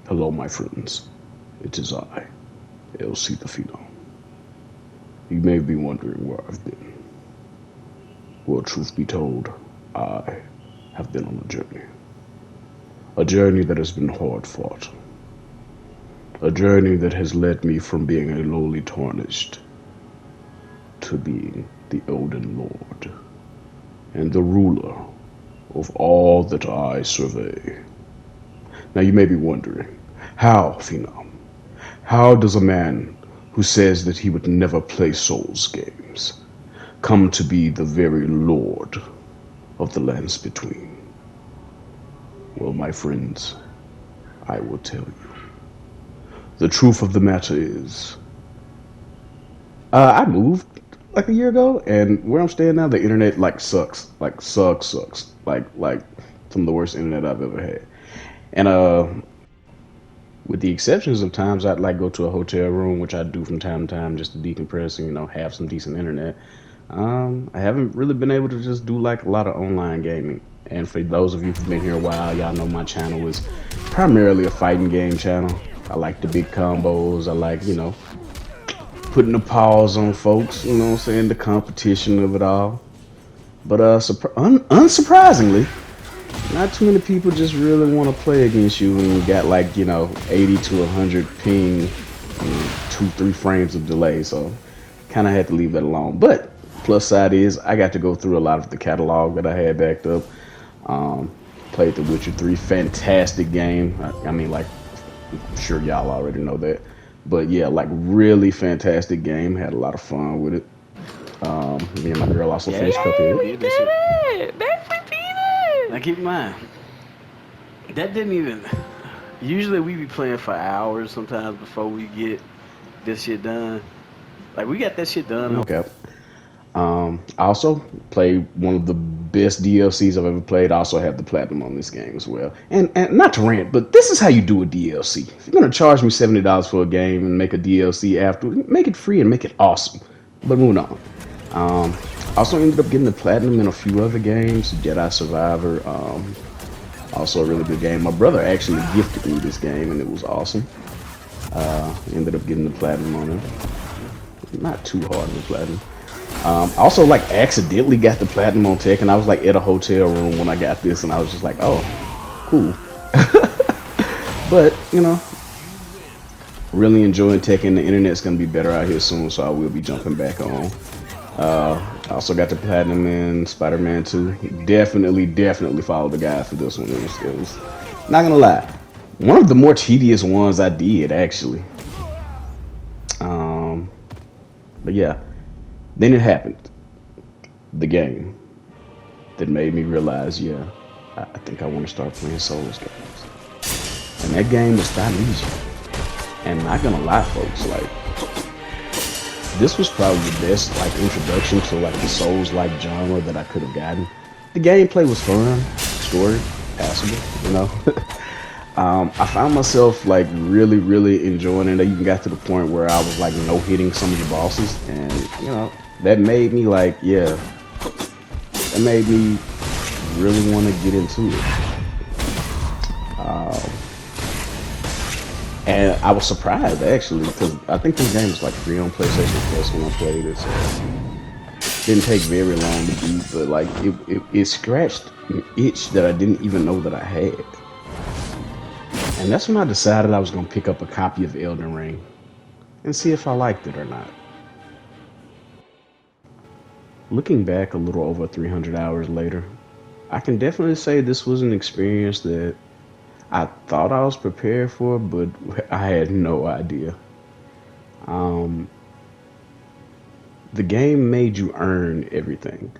Hello, my friends. It is I, LC the Phenom. You may be wondering where I've been. Well, truth be told, I have been on a journey. A journey that has been hard fought. A journey that has led me from being a lowly tarnished to being the Elden Lord and the ruler of all that I survey. Now you may be wondering, how, Phenom? How does a man who says that he would never play Souls games come to be the very lord of the lands between? Well, my friends, I will tell you. The truth of the matter is, I moved like a year ago, and where I'm staying now, the internet like sucks, sucks, like some of the worst internet I've ever had. And with the exceptions of times I'd like go to a hotel room, which I do from time to time just to decompress and have some decent internet. I haven't really been able to just do like a lot of online gaming. And for those of you who've been here a while, y'all know my channel is primarily a fighting game channel. I like the big combos. I like, putting the paws on folks, you know what I'm saying, the competition of it all. But unsurprisingly, not too many people just really want to play against you when you got like, 80 to 100 ping, 2, 3 frames of delay. So kind of had to leave that alone. But plus side is I got to go through a lot of the catalog that I had backed up. Um, Played The Witcher 3, fantastic game. I mean, like, I'm sure y'all already know that. But yeah, like really fantastic game. Had a lot of fun with it. Me and my girl also finished Yay, Cuphead. we did it! We beat Now it! keep in mind, that didn't even. Usually we be playing for hours sometimes before we get this shit done. Like we got that shit done. No cap. I also played one of the best DLCs I've ever played. I also have the platinum on this game as well. And not to rant, but this is how you do a DLC. If you're gonna charge me $70 for a game and make a DLC after, make it free and make it awesome. But moving on. Um, Also ended up getting the platinum in a few other games. Jedi Survivor, also a really good game. My brother actually gifted me this game and it was awesome. Ended up getting the platinum on it. Not too hard of a platinum. Also, like, accidentally got the platinum on Tech, and I was like at a hotel room when I got this, and I was just like, "Oh, cool." But really enjoying Tech, and the internet's gonna be better out here soon, so I will be jumping back on. I also got the platinum in Spider-Man 2. Definitely followed the guide for this one. It was not gonna lie, one of the more tedious ones I did actually. Um, but yeah, then it happened. The game that made me realize, yeah, I think I want to start playing Souls games. And that game was Thylesia. And not gonna lie, folks, like this was probably the best like introduction to like the Souls like genre that I could have gotten. The gameplay was fun, story passable. I found myself like really enjoying it. I even got to the point where I was like no hitting some of the bosses, and that made me like, yeah, that made me really want to get into it. Um, and I was surprised actually because I think this game was like free on PlayStation Plus when I played it. So didn't take very long to beat, but like it scratched an itch that I didn't even know that I had. And that's when I decided I was gonna pick up a copy of Elden Ring and see if I liked it or not. Looking back a little over 300 hours later, I can definitely say this was an experience that I thought I was prepared for, but I had no idea. Um, the game made you earn everything.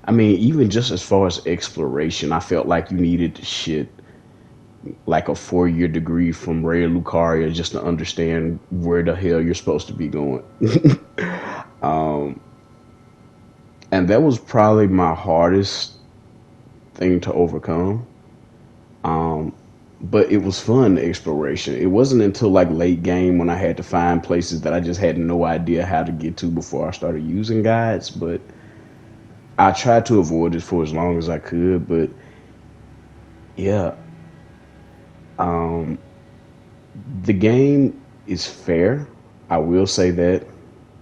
I mean, even just as far as exploration, I felt like you needed shit like a 4 year degree from Ray Lucaria just to understand where the hell you're supposed to be going. um, and that was probably my hardest thing to overcome. Um, but it was fun exploration. It wasn't until like late game when I had to find places that I just had no idea how to get to before I started using guides. But I tried to avoid it for as long as I could. But yeah, um, The game is fair, I will say that,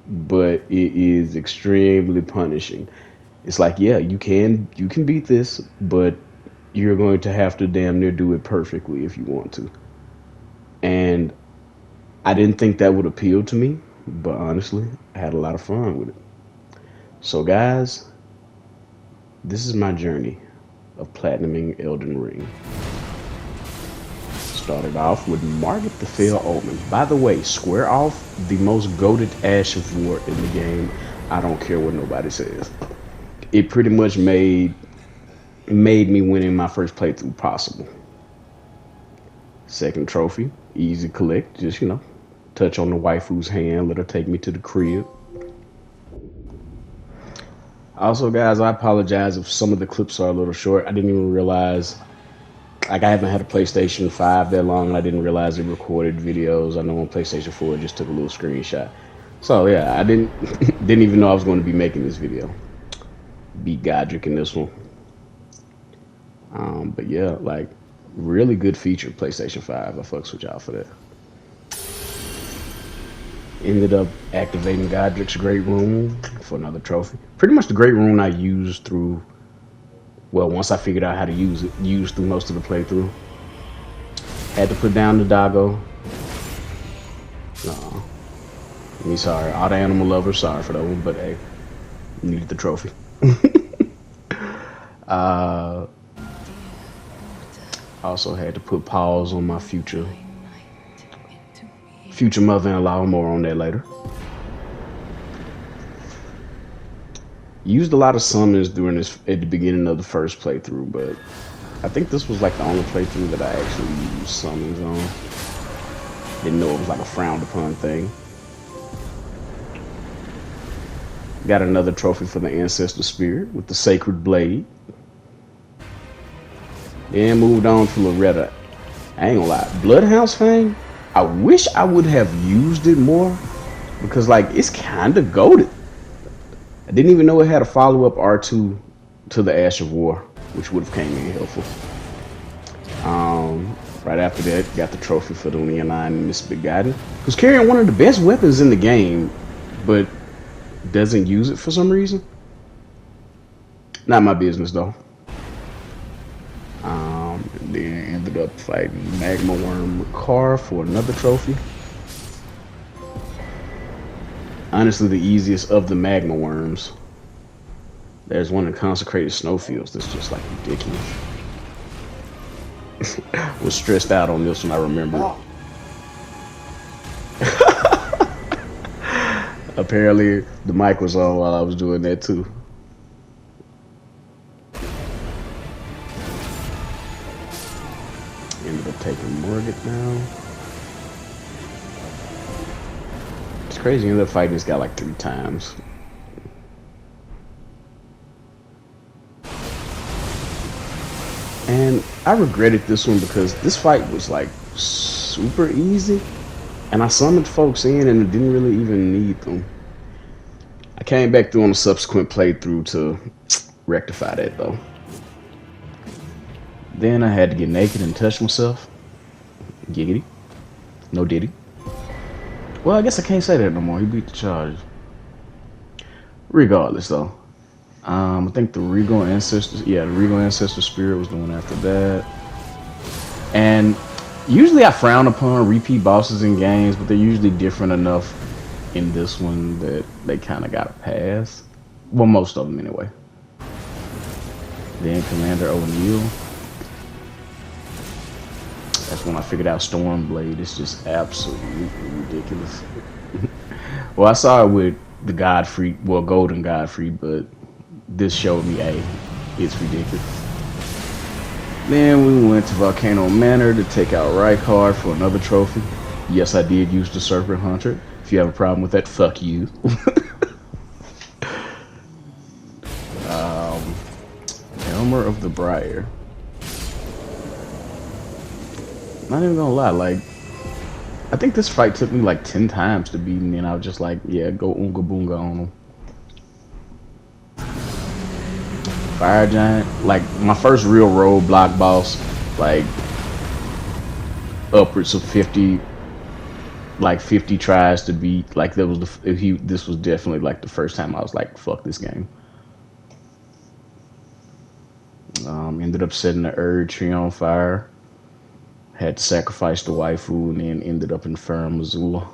but it is extremely punishing. It's like, yeah, you can beat this, but you're going to have to damn near do it perfectly if you want to. And I didn't think that would appeal to me, but honestly, I had a lot of fun with it. So, guys, this is my journey of platinuming Elden Ring. Started off with Margaret the Fell Omen. By the way, square off the most goated Ash of War in the game. I don't care what nobody says. It pretty much made me winning my first playthrough possible. Second trophy, easy collect. Just touch on the waifu's hand, let her take me to the crib. Also, guys, I apologize if some of the clips are a little short. I didn't even realize, like, I haven't had a PlayStation 5 that long, and I didn't realize it recorded videos. I know on PlayStation 4 it just took a little screenshot. So yeah, I didn't didn't even know I was going to be making this video. Beat Godric in this one. But yeah, like, really good feature, PlayStation 5. I fucks with y'all for that. Ended up activating Godric's Great Rune for another trophy. Pretty much the Great Rune I used through, well, once I figured out how to use it, used through most of the playthrough. Had to put down the doggo. No. Me sorry. All the animal lovers, sorry for that one, but hey, needed the trophy. Also had to put pause on my future mother-in-law. More on that later. Used a lot of summons during this at the beginning of the first playthrough, but I think this was like the only playthrough that I actually used summons on. Didn't know it was like a frowned upon thing. Got another trophy for the Ancestor Spirit with the Sacred Blade. Then moved on to Loretta. I ain't gonna lie, Bloodhound's Fang, I wish I would have used it more, because like it's kinda goated. I didn't even know it had a follow-up R2 to the Ash of War, which would have came in helpful. Right after that, got the trophy for the Leonine Misbegotten, who's carrying one of the best weapons in the game, but doesn't use it for some reason. Not my business though. Then ended up fighting Magma Worm Makar for another trophy. Honestly, the easiest of the Magma Worms. There's one in Consecrated Snowfields that's just like ridiculous. Was stressed out on this one, I remember. Apparently, the mic was on while I was doing that too. Ended up taking Morgan now. It's crazy, ended up fighting this guy like 3 times. And I regretted this one because this fight was like super easy. And I summoned folks in and didn't really even need them. I came back through on a subsequent playthrough to rectify that though. Then I had to get naked and touch myself. Giggity. No diddy. Well, I guess I can't say that no more. He beat the charge. Regardless though. I think the Regal Ancestor, the Regal Ancestor Spirit was the one after that. And usually I frown upon repeat bosses in games, but they're usually different enough in this one that they kind of got a pass. Well, most of them anyway. Then Commander O'Neill. That's when I figured out Stormblade is just absolutely ridiculous. Well, I saw it with the Godfrey, well, Golden Godfrey, but this showed me, hey, it's ridiculous. Then we went to Volcano Manor to take out Rykard for another trophy. Yes, I did use the Serpent Hunter. If you have a problem with that, fuck you. Elmer of the Briar. Not even gonna lie, like, I think this fight took me like 10 times to beat him, and I was just like, yeah, go Oonga Boonga on him. Fire Giant, like my first real roadblock boss, like upwards of 50 like 50 tries to beat. Like that was this was definitely like the first time I was like, fuck this game. Ended up setting the Erd tree on fire. Had to sacrifice the waifu and then ended up in Firm Missoula.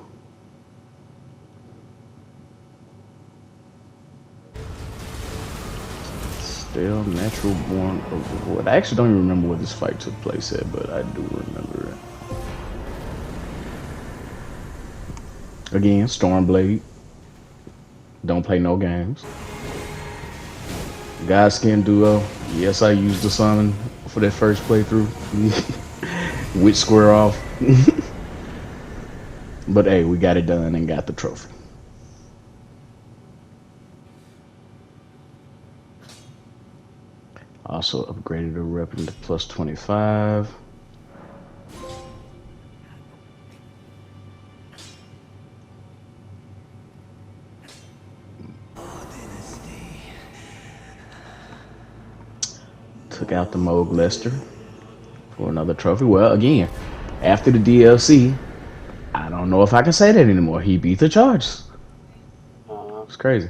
Still natural born overlord. I actually don't even remember where this fight took place at, but I do remember it. Again, Stormblade. Don't play no games. Godskin duo. Yes, I used the summon for that first playthrough. With square off. But hey, we got it done and got the trophy. Also upgraded the weapon to plus 25. Took out the Moog Lester for another trophy. Well, again, after the DLC, I don't know if I can say that anymore. He beat the charges. It's crazy.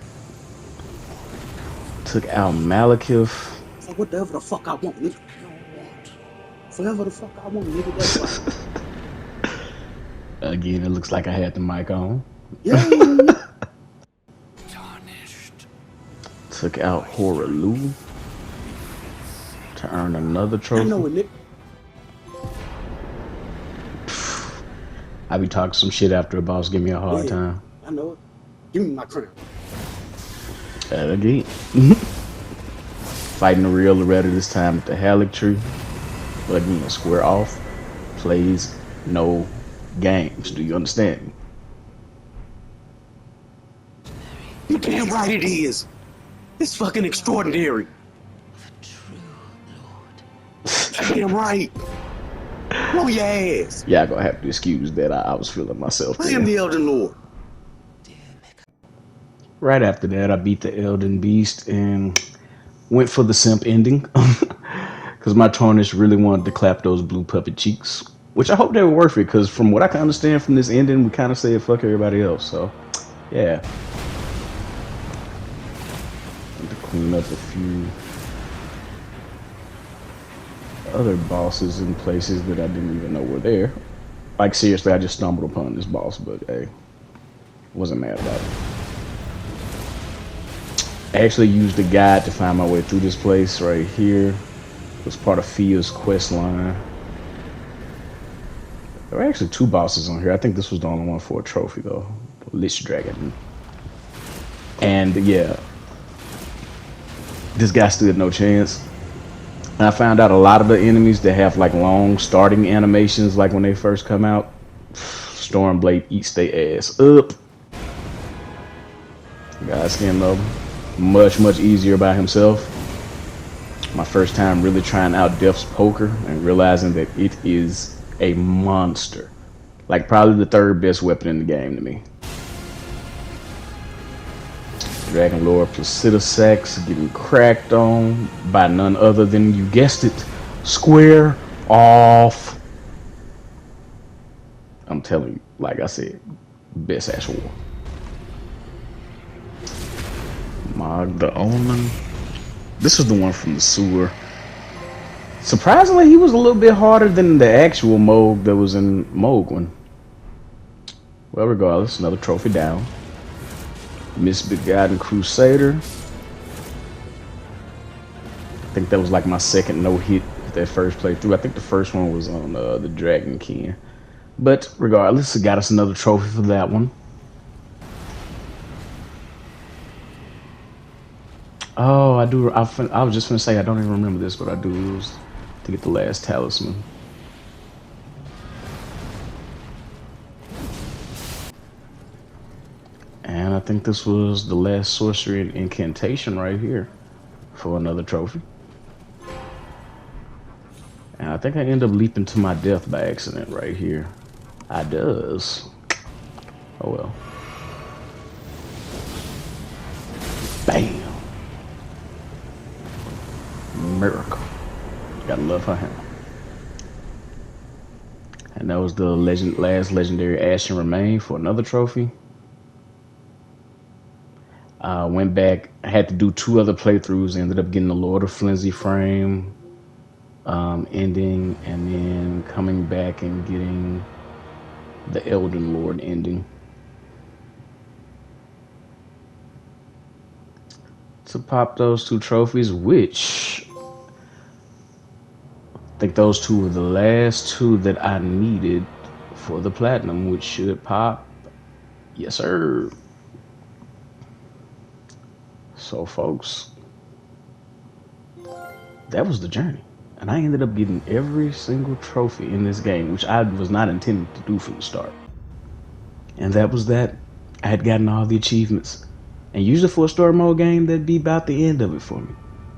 Took out Malekith. So whatever the fuck I want, nigga. Whatever the fuck I want, nigga. That's right. Again, it looks like I had the mic on. Yeah. Took out Horaloo to earn another I trophy. know it, nigga. I be talking some shit after a boss give me a hard time. I know it. Give me my crown. And again. Fighting the real Loretta this time with the Halleck tree. But again, square off. Plays no games. Do you understand me? You damn right it is. It's fucking extraordinary. Damn right. Oh your ass. Yeah, I'm gonna have to excuse that. I was feeling myself. I am the Elden Lord. Right after that, I beat the Elden Beast and went for the simp ending. Because my Tarnish really wanted to clap those blue puppet cheeks. Which I hope they were worth it, because from what I can understand from this ending, we kind of said fuck everybody else. So, yeah. To clean up a few other bosses and places that I didn't even know were there. Like, seriously, I just stumbled upon this boss, but hey, wasn't mad about it. I actually used a guide to find my way through this place right here. It was part of Fia's quest line. There were actually two bosses on here. I think this was the only one for a trophy though. Lich Dragon. And yeah, this guy stood no chance. And I found out a lot of the enemies that have like long starting animations, like when they first come out, Stormblade eats their ass up. Godskin though, much easier by himself. My first time really trying out Death's Poker and realizing that it is a monster. Like probably the third best weapon in the game to me. Dragon Lord Placidusax getting cracked on by none other than, you guessed it, Square Off. I'm telling you, like I said, best ass war. Mog the Omen. This was the one from the sewer. Surprisingly, he was a little bit harder than the actual Moog that was in Mogwin. Well, regardless, another trophy down. Misbegotten Crusader. I think that was like my second no-hit that first playthrough. I think the first one was on the Dragon King. But regardless, it got us another trophy for that one. Oh, I do. I was just gonna say I don't even remember this, but I do. It was to get the last talisman. And I think this was the last sorcery and incantation right here for another trophy. And I think I end up leaping to my death by accident right here. I does. Oh well. Bam. Miracle. Gotta love her hammer. And that was the last legendary Ashen Remain for another trophy. Went back, I had to do 2 other playthroughs, ended up getting the Lord of Flimsy Frame ending, and then coming back and getting the Elden Lord ending. To pop those 2 trophies, which I think those 2 were the last 2 that I needed for the platinum, which should pop. Yes, sir. So, folks, that was the journey. And I ended up getting every single trophy in this game, which I was not intending to do from the start. And that was that. I had gotten all the achievements. And usually for a story mode game, that'd be about the end of it for me.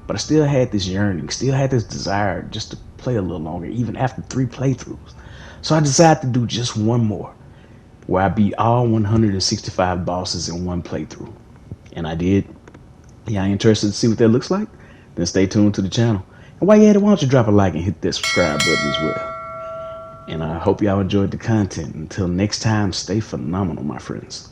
But I still had this yearning, still had this desire just to play a little longer, even after 3 playthroughs. So I decided to do just one more, where I beat all 165 bosses in 1 playthrough. And I did. Y'all interested to see what that looks like? Then stay tuned to the channel. And while you're at it, why don't you drop a like and hit that subscribe button as well. And I hope y'all enjoyed the content. Until next time, stay phenomenal, my friends.